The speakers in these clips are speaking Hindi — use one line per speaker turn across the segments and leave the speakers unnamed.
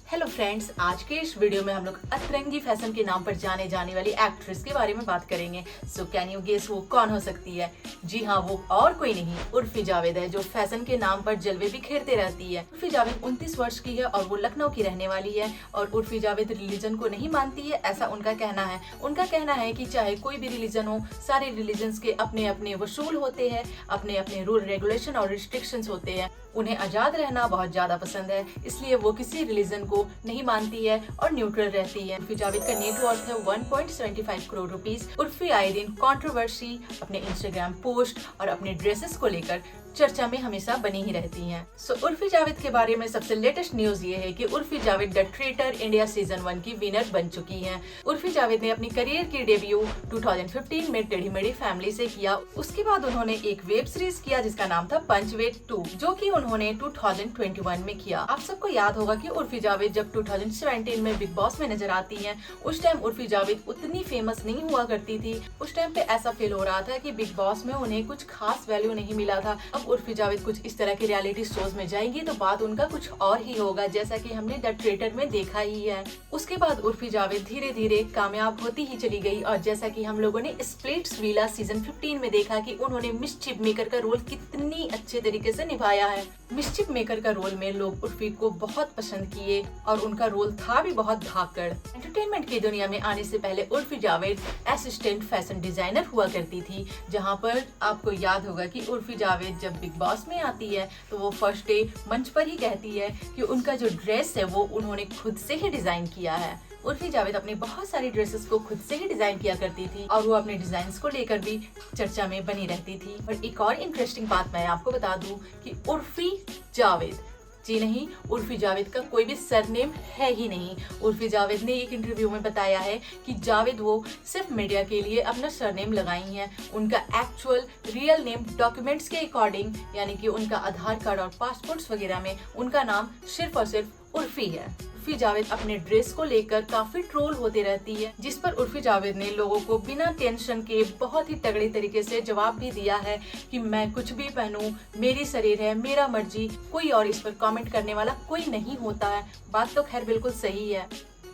हेलो फ्रेंड्स, आज के इस वीडियो में हम लोग अतरंगी फैशन के नाम पर जाने जाने वाली एक्ट्रेस के बारे में बात करेंगे। सो कैन यू गेस वो कौन हो सकती है? जी हाँ, वो और कोई नहीं उर्फी जावेद है, जो फैशन के नाम पर जलवे बिखेरते रहती है। उर्फी जावेद 29 वर्ष की है और वो लखनऊ की रहने वाली है। और उर्फी जावेद रिलीजन को नहीं मानती है, ऐसा उनका कहना है। उनका कहना है कि चाहे कोई भी रिलीजन हो, सारे रिलीजन्स के अपने अपने वसूल होते हैं, अपने अपने रूल रेगुलेशन और रिस्ट्रिक्शंस होते हैं। उन्हें आजाद रहना बहुत ज्यादा पसंद है, इसलिए वो किसी रिलीजन को नहीं मानती है और न्यूट्रल रहती है। उर्फी जावेद का नेटवर्थ है 1.75 करोड़ रुपीस। उर्फी आए दिन कंट्रोवर्सी, अपने इंस्टाग्राम पोस्ट और अपने ड्रेसेस को लेकर चर्चा में हमेशा बनी ही रहती हैं। सो उर्फी जावेद के बारे में सबसे लेटेस्ट न्यूज ये है कि Urfi Javed the traitor India season 1 की विनर बन चुकी हैं। उर्फी जावेद ने अपनी करियर की डेब्यू 2015 में टेढ़ी मेढ़ी फैमिली से किया। उसके बाद उन्होंने एक वेब सीरीज किया जिसका नाम था पंचवेद 2, जो कि उन्होंने 2021 में किया। आप सबको याद होगा कि उर्फी जावेद जब 2017 में बिग बॉस में नजर आती हैं, उस टाइम उर्फी जावेद उतनी फेमस नहीं हुआ करती थी। उस टाइम पे ऐसा फील हो रहा था कि बिग बॉस में उन्हें कुछ खास वैल्यू नहीं मिला था। अब उर्फी जावेद कुछ इस तरह के रियलिटी शोज में जाएंगी तो बात उनका कुछ और ही होगा, जैसा कि हमने द ट्रेटर में देखा ही है। उसके बाद उर्फी जावेद धीरे धीरे कामयाब होती ही चली गई और जैसा कि हम लोगों ने स्प्लिट्सविला सीजन 15 में देखा कि उन्होंने मिस्चिफ मेकर का रोल कितनी अच्छे तरीके से निभाया है। मिस्चिफ मेकर का रोल में लोग उर्फी को बहुत पसंद किए और उनका रोल था भी बहुत धाकड़। एंटरटेनमेंट की दुनिया में आने से पहले Urfi Javed assistant fashion designer हुआ करती थी, जहां पर आपको याद होगा कि उर्फी जावेद जब बिग बॉस में आती है तो वो फर्स्ट डे मंच पर ही कहती है कि उनका जो ड्रेस है वो उन्होंने खुद से ही डिजाइन किया है। उर्फी जावेद अपनी बहुत सारी ड्रेसेस को खुद से ही डिजाइन किया करती थी और वो अपने डिजाइन्स को लेकर भी चर्चा में बनी रहती थी। और एक और इंटरेस्टिंग बात मैं आपको बता दूं कि उर्फी जावेद, जी नहीं, उर्फी जावेद का कोई भी सरनेम है ही नहीं। उर्फी जावेद ने एक इंटरव्यू में बताया है कि जावेद वो सिर्फ मीडिया के लिए अपना सरनेम लगाई हैं। उनका एक्चुअल रियल नेम डॉक्यूमेंट्स के अकॉर्डिंग, यानी कि उनका आधार कार्ड और पासपोर्ट्स वगैरह में उनका नाम सिर्फ और सिर्फ उर्फी है। उर्फी जावेद अपने ड्रेस को लेकर काफी ट्रोल होती रहती है, जिस पर उर्फी जावेद ने लोगों को बिना टेंशन के बहुत ही तगड़े तरीके से जवाब भी दिया है कि मैं कुछ भी पहनूं, मेरी शरीर है, मेरा मर्जी, कोई और इस पर कमेंट करने वाला कोई नहीं होता है। बात तो खैर बिल्कुल सही है।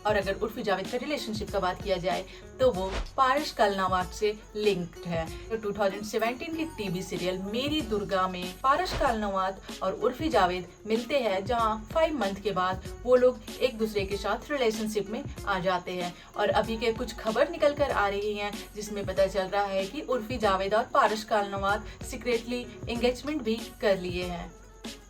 और अगर उर्फी जावेद का रिलेशनशिप का बात किया जाए तो वो पारस कालनावात से लिंक्ड है। तो 2017 की टीवी सीरियल मेरी दुर्गा में पारस कालनावात और उर्फी जावेद मिलते हैं, जहां 5 मंथ के बाद वो लोग एक दूसरे के साथ रिलेशनशिप में आ जाते हैं। और अभी के कुछ खबर निकल कर आ रही हैं जिसमें पता चल रहा है कि उर्फी जावेद और पारस कालनावात सीक्रेटली एंगेजमेंट भी कर लिए हैं।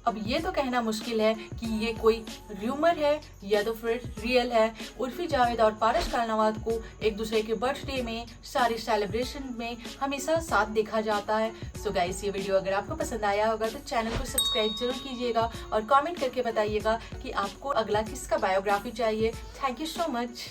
अब ये तो कहना मुश्किल है कि ये कोई र्यूमर है या तो फिर रियल है। उर्फी जावेद और पारस कालनावात को एक दूसरे के बर्थडे में, सारे सेलिब्रेशन में हमेशा साथ देखा जाता है। सो गाइस, ये वीडियो अगर आपको पसंद आया होगा तो चैनल को सब्सक्राइब जरूर कीजिएगा और कमेंट करके बताइएगा कि आपको अगला किसका बायोग्राफी चाहिए। Thank you so much.